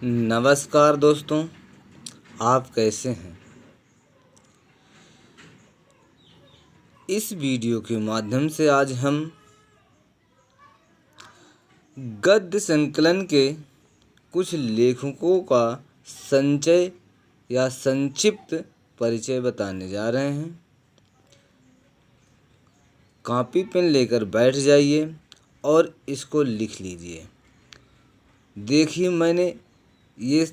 नमस्कार दोस्तों, आप कैसे हैं। इस वीडियो के माध्यम से आज हम गद्य संकलन के कुछ लेखकों का संचय या संक्षिप्त परिचय बताने जा रहे हैं। कॉपी पेन लेकर बैठ जाइए और इसको लिख लीजिए। देखिए, मैंने ये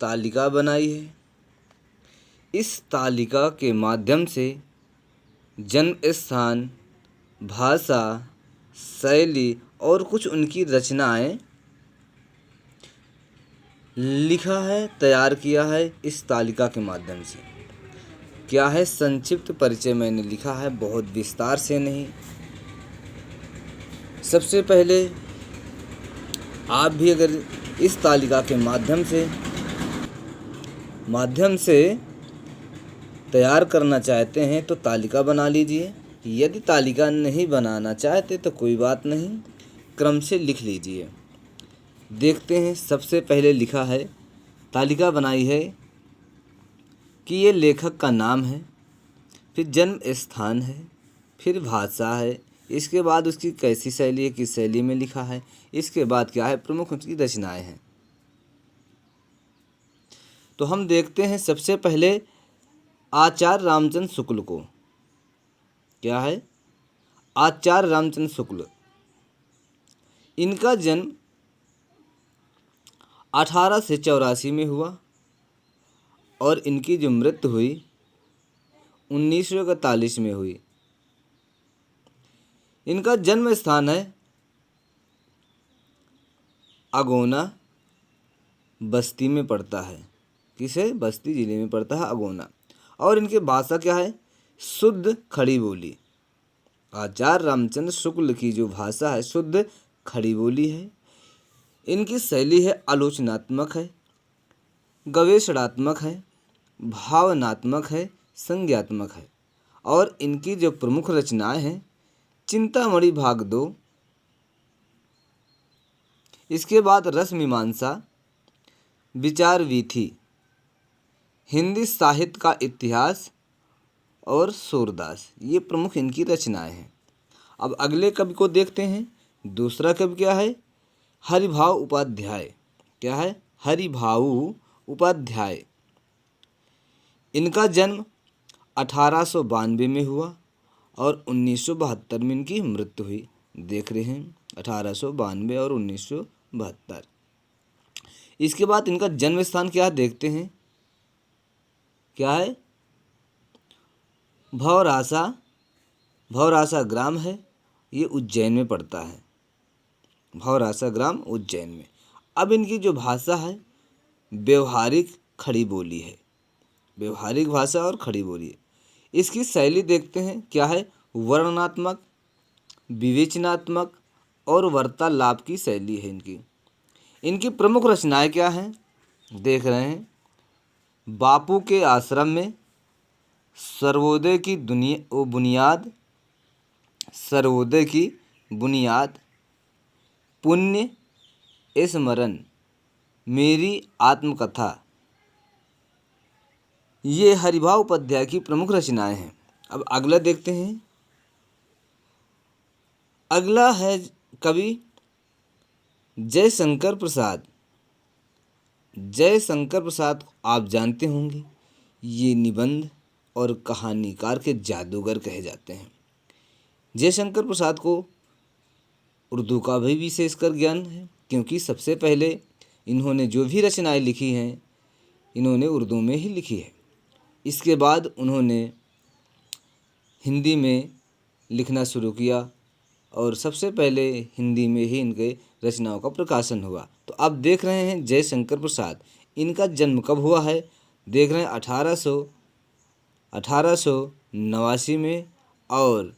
तालिका बनाई है। इस तालिका के माध्यम से जन्म स्थान, भाषा, शैली और कुछ उनकी रचनाएं लिखा है, तैयार किया है इस तालिका के माध्यम से। क्या है, संक्षिप्त परिचय मैंने लिखा है, बहुत विस्तार से नहीं। सबसे पहले आप भी अगर इस तालिका के माध्यम से तैयार करना चाहते हैं तो तालिका बना लीजिए। यदि तालिका नहीं बनाना चाहते तो कोई बात नहीं, क्रम से लिख लीजिए। देखते हैं, सबसे पहले लिखा है, तालिका बनाई है कि ये लेखक का नाम है, फिर जन्म स्थान है, फिर भाषा है, इसके बाद उसकी कैसी शैली है, किस शैली में लिखा है, इसके बाद क्या है, प्रमुख उसकी रचनाएं हैं। तो हम देखते हैं सबसे पहले आचार्य रामचंद्र शुक्ल को। क्या है, आचार्य रामचंद्र शुक्ल। इनका जन्म 1884 में हुआ और इनकी जो मृत्यु हुई 1941 में हुई। इनका जन्म स्थान है अगोना, बस्ती में पड़ता है। किसे? बस्ती जिले में पड़ता है अगोना। और इनकी भाषा क्या है? शुद्ध खड़ी बोली। आचार्य रामचंद्र शुक्ल की जो भाषा है शुद्ध खड़ी बोली है। इनकी शैली है आलोचनात्मक है, गवेषणात्मक है, भावनात्मक है, संज्ञात्मक है। और इनकी जो प्रमुख रचनाएं हैं, चिंतामणि भाग 2, इसके बाद रस मीमांसा, विचार वीथी, हिंदी साहित्य का इतिहास और सूरदास, ये प्रमुख इनकी रचनाएं हैं। अब अगले कवि को देखते हैं। दूसरा कवि क्या है? हरिभाऊ उपाध्याय। क्या है? हरिभाऊ उपाध्याय। इनका जन्म 1892 में हुआ और 1972 में इनकी मृत्यु हुई। देख रहे हैं, 1892 और 1972। इसके बाद इनका जन्म स्थान क्या है, देखते हैं। क्या है? भौरासा ग्राम है, ये उज्जैन में पड़ता है। भौरासा ग्राम उज्जैन में। अब इनकी जो भाषा है व्यवहारिक खड़ी बोली है, व्यवहारिक भाषा और खड़ी बोली है। इसकी शैली देखते हैं। क्या है? वर्णनात्मक, विवेचनात्मक और वार्तालाप की शैली है इनकी। इनकी प्रमुख रचनाएं क्या हैं, देख रहे हैं। बापू के आश्रम में, सर्वोदय की बुनियाद, पुण्य स्मरण, मेरी आत्मकथा, ये हरिभाऊ उपाध्याय की प्रमुख रचनाएं हैं। अब अगला देखते हैं। अगला है कवि जयशंकर प्रसाद। जयशंकर प्रसाद आप जानते होंगे, ये निबंध और कहानीकार के जादूगर कहे जाते हैं। जयशंकर प्रसाद को उर्दू का भी विशेषकर ज्ञान है, क्योंकि सबसे पहले इन्होंने जो भी रचनाएं लिखी हैं इन्होंने उर्दू में ही लिखी है। इसके बाद उन्होंने हिंदी में लिखना शुरू किया और सबसे पहले हिंदी में ही इनके रचनाओं का प्रकाशन हुआ। तो अब देख रहे हैं जयशंकर प्रसाद, इनका जन्म कब हुआ है, देख रहे हैं 1889 में, और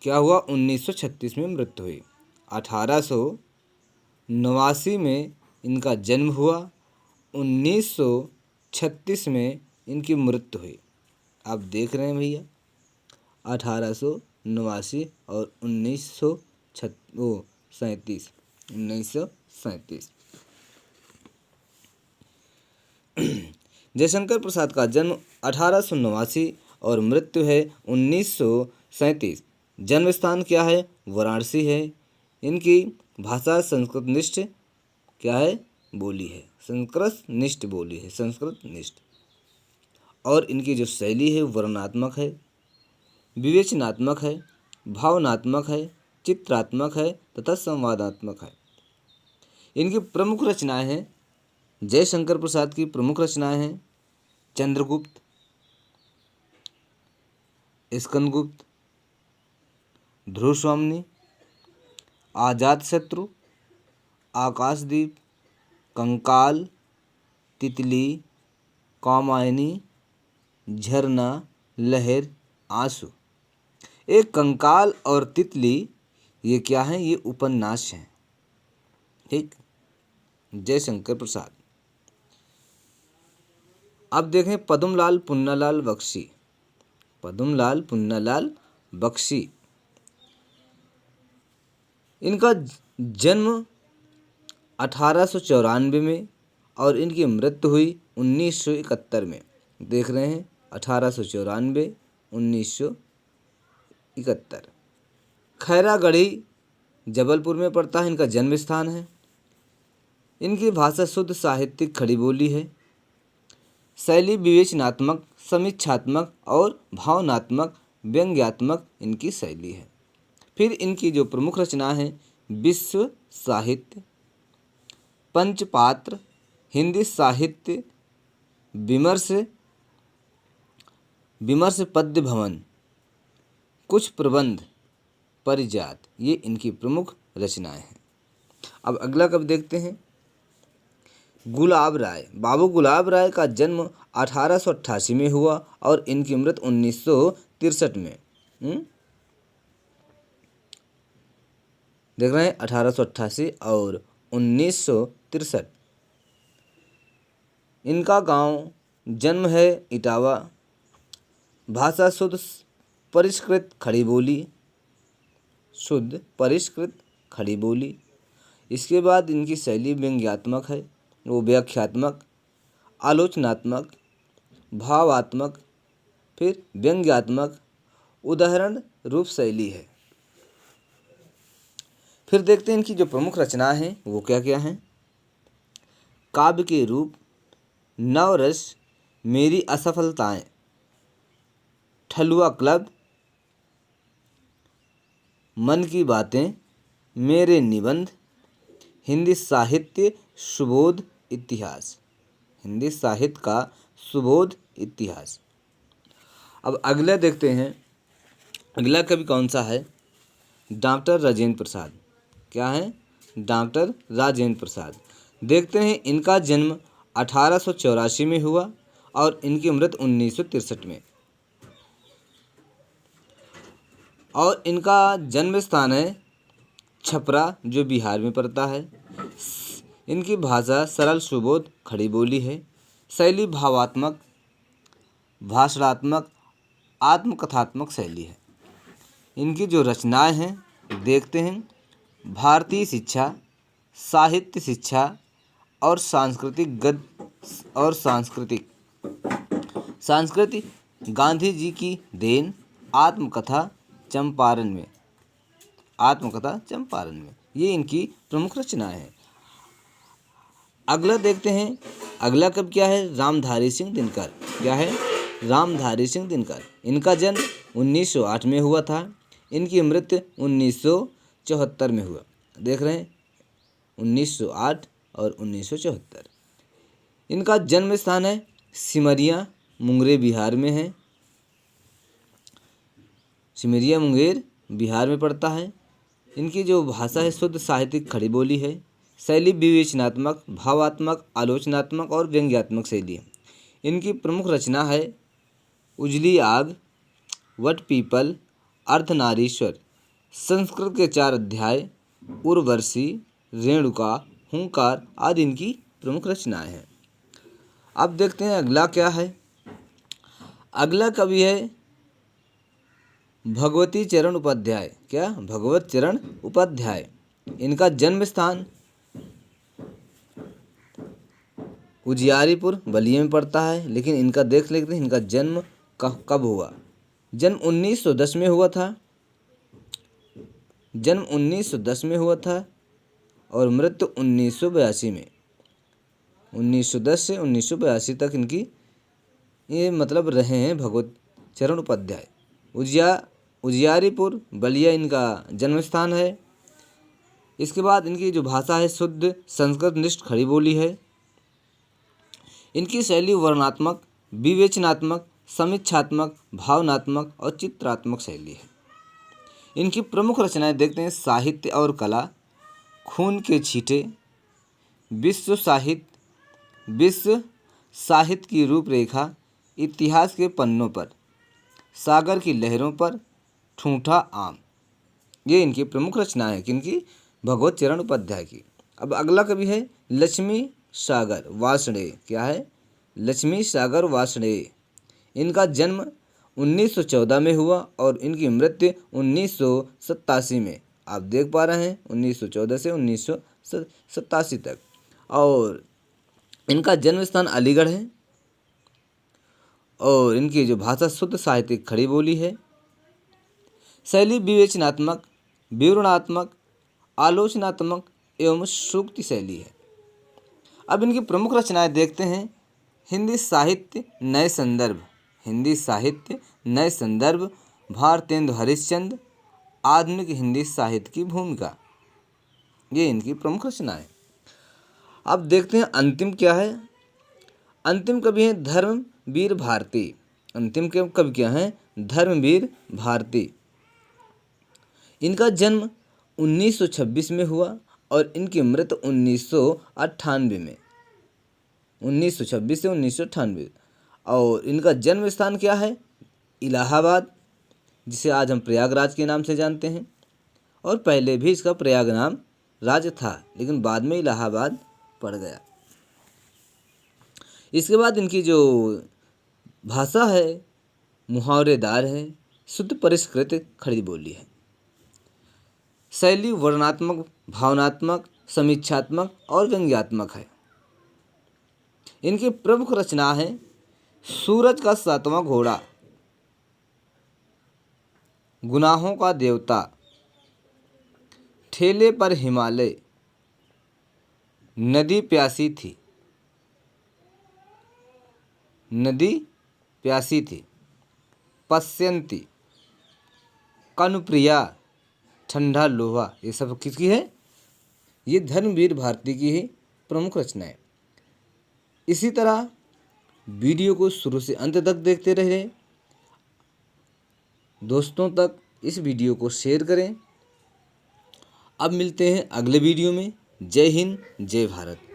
क्या हुआ, 1936 में मृत्यु हुई। 1889 में इनका जन्म हुआ, 1936 में इनकी मृत्यु हुई। आप देख रहे हैं भैया, 1889 और 1937 1937। जयशंकर प्रसाद का जन्म 1889 और मृत्यु है 1937। जन्म स्थान क्या है? वाराणसी है। इनकी भाषा संस्कृतनिष्ठ क्या है? बोली है, संस्कृतनिष्ठ बोली है, संस्कृतनिष्ठ। और इनकी जो शैली है वर्णनात्मक है, विवेचनात्मक है, भावनात्मक है, चित्रात्मक है तथा संवादात्मक है। इनकी प्रमुख रचनाएं हैं, जयशंकर प्रसाद की प्रमुख रचनाएं हैं चंद्रगुप्त, स्कंदगुप्त, ध्रुवस्वामिनी, अजातशत्रु, आकाशदीप, कंकाल, तितली, कामायनी, झरना, लहर, आंसू। एक कंकाल और तितली ये क्या हैं? ये उपन्यास हैं। ठीक, जयशंकर प्रसाद। अब देखें पद्मलाल पुन्नालाल बख्शी। पद्मलाल पुन्नालाल बख्शी, इनका जन्म 1894 में और इनकी मृत्यु हुई 1971 में। देख रहे हैं 1894, 1971। खैरागढ़ी जबलपुर में पड़ता है, इनका जन्म स्थान है। इनकी भाषा शुद्ध साहित्यिक खड़ी बोली है। शैली विवेचनात्मक, समीक्षात्मक और भावनात्मक, व्यंग्यात्मक इनकी शैली है। फिर इनकी जो प्रमुख रचना है विश्व साहित्य, पंचपात्र, हिंदी साहित्य विमर्श, पद्य भवन, कुछ प्रबंध, परिजात, ये इनकी प्रमुख रचनाएं हैं। अब अगला कब देखते हैं, गुलाब राय। बाबू गुलाब राय का जन्म 1888 में हुआ और इनकी मृत्यु 1963 में। देख रहे हैं 1888 और 1963। इनका गांव जन्म है इटावा। भाषा शुद्ध परिष्कृत खड़ी बोली, शुद्ध परिष्कृत खड़ी बोली। इसके बाद इनकी शैली व्यंग्यात्मक है, वो व्याख्यात्मक, आलोचनात्मक, भावात्मक, फिर व्यंग्यात्मक, उदाहरण रूप शैली है। फिर देखते हैं इनकी जो प्रमुख रचना है वो क्या क्या हैं। काव्य के रूप, नवरस, मेरी असफलताएं, ठलुआ क्लब, मन की बातें, मेरे निबंध, हिंदी साहित्य सुबोध इतिहास, हिंदी साहित्य का सुबोध इतिहास। अब अगला देखते हैं, अगला कवि कौन सा है, डॉक्टर राजेंद्र प्रसाद। क्या है? डॉक्टर राजेंद्र प्रसाद। देखते हैं इनका जन्म 1884 में हुआ और इनकी मृत्यु 1963 में। और इनका जन्म स्थान है छपरा, जो बिहार में पड़ता है। इनकी भाषा सरल सुबोध खड़ी बोली है। शैली भावात्मक, भाषणात्मक, आत्मकथात्मक शैली है। इनकी जो रचनाएं हैं देखते हैं, भारतीय शिक्षा, साहित्य शिक्षा और सांस्कृतिक सांस्कृतिक गांधी जी की देन, आत्मकथा चंपारण में, ये इनकी प्रमुख रचनाएं हैं। अगला देखते हैं, अगला कब क्या है, रामधारी सिंह दिनकर। क्या है? रामधारी सिंह दिनकर। इनका जन्म 1908 में हुआ था, इनकी मृत्यु 1974 में हुआ। देख रहे हैं 1908 और 1974। इनका जन्म स्थान है सिमरिया, मुंगेर बिहार में है। सिमरिया मुंगेर बिहार में पड़ता है। इनकी जो भाषा है शुद्ध साहित्यिक खड़ी बोली है। शैली विवेचनात्मक, भावात्मक, आलोचनात्मक और व्यंग्यात्मक शैली है। इनकी प्रमुख रचना है उजली आग, वट पीपल, अर्धनारीश्वर, संस्कृत के 4 अध्याय, उर्वशी, रेणुका, हुंकार आदि इनकी प्रमुख रचनाएं हैं। अब देखते हैं अगला क्या है। अगला कवि है भगवती चरण उपाध्याय। क्या? भगवत चरण उपाध्याय। इनका जन्म स्थान उजियारपुर बलिया में पड़ता है। लेकिन इनका देख लेते हैं इनका जन्म कब हुआ। जन्म 1910 में हुआ था। जन्म 1910 में हुआ था और मृत्यु 1982 में। 1910 से 1982 तक इनकी ये मतलब रहे हैं भगवत चरण उपाध्याय। उजियारपुर बलिया इनका जन्म स्थान है। इसके बाद इनकी जो भाषा है शुद्ध संस्कृत निष्ठ खड़ी बोली है। इनकी शैली वर्णनात्मक, विवेचनात्मक, समीक्षात्मक, भावनात्मक और चित्रात्मक शैली है। इनकी प्रमुख रचनाएं देखते हैं साहित्य और कला, खून के छींटे, विश्व साहित्य की रूपरेखा, इतिहास के पन्नों पर, सागर की लहरों पर, ठूठा आम। ये इनकी प्रमुख रचनाएं हैं किनकी? भगवत चरण उपाध्याय की। अब अगला कवि है लक्ष्मी सागर वार्ष्णेय। क्या है? लक्ष्मी सागर वार्ष्णेय। इनका जन्म 1914 में हुआ और इनकी मृत्यु 1987 में। आप देख पा रहे हैं 1914 से 1987 तक। और इनका जन्म स्थान अलीगढ़ है और इनकी जो भाषा शुद्ध साहित्यिक खड़ी बोली है। शैली विवेचनात्मक, विवरणात्मक, आलोचनात्मक एवं सूक्ति शैली है। अब इनकी प्रमुख रचनाएं देखते हैं हिंदी साहित्य नए संदर्भ, हिंदी साहित्य नए संदर्भ, भारतेंदु हरिश्चंद्र, आधुनिक हिंदी साहित्य की भूमिका। ये इनकी प्रमुख रचनाएं। अब देखते हैं अंतिम क्या है। अंतिम कवि हैं धर्मवीर भारती। अंतिम कवि क्या हैं? धर्मवीर भारती। इनका जन्म 1926 में हुआ और इनकी मृत्यु 1998 में। 1926 से 1998। और इनका जन्म स्थान क्या है? इलाहाबाद, जिसे आज हम प्रयागराज के नाम से जानते हैं। और पहले भी इसका प्रयाग नाम राज्य था लेकिन बाद में इलाहाबाद पड़ गया। इसके बाद इनकी जो भाषा है मुहावरेदार है, शुद्ध परिष्कृत खड़ी बोली है। शैली वर्णनात्मक, भावनात्मक, समीक्षात्मक और व्यंग्यात्मक है। इनकी प्रमुख रचना है सूरज का सातवां घोड़ा, गुनाहों का देवता, ठेले पर हिमालय, नदी प्यासी थी, नदी प्यासी थी, पश्यंती, कनुप्रिया, ठंडा लोहा। ये सब किसकी है? ये धर्मवीर भारती की ही प्रमुख रचनाएं। इसी तरह वीडियो को शुरू से अंत तक देखते रहे। दोस्तों तक इस वीडियो को शेयर करें। अब मिलते हैं अगले वीडियो में। जय हिंद, जय भारत।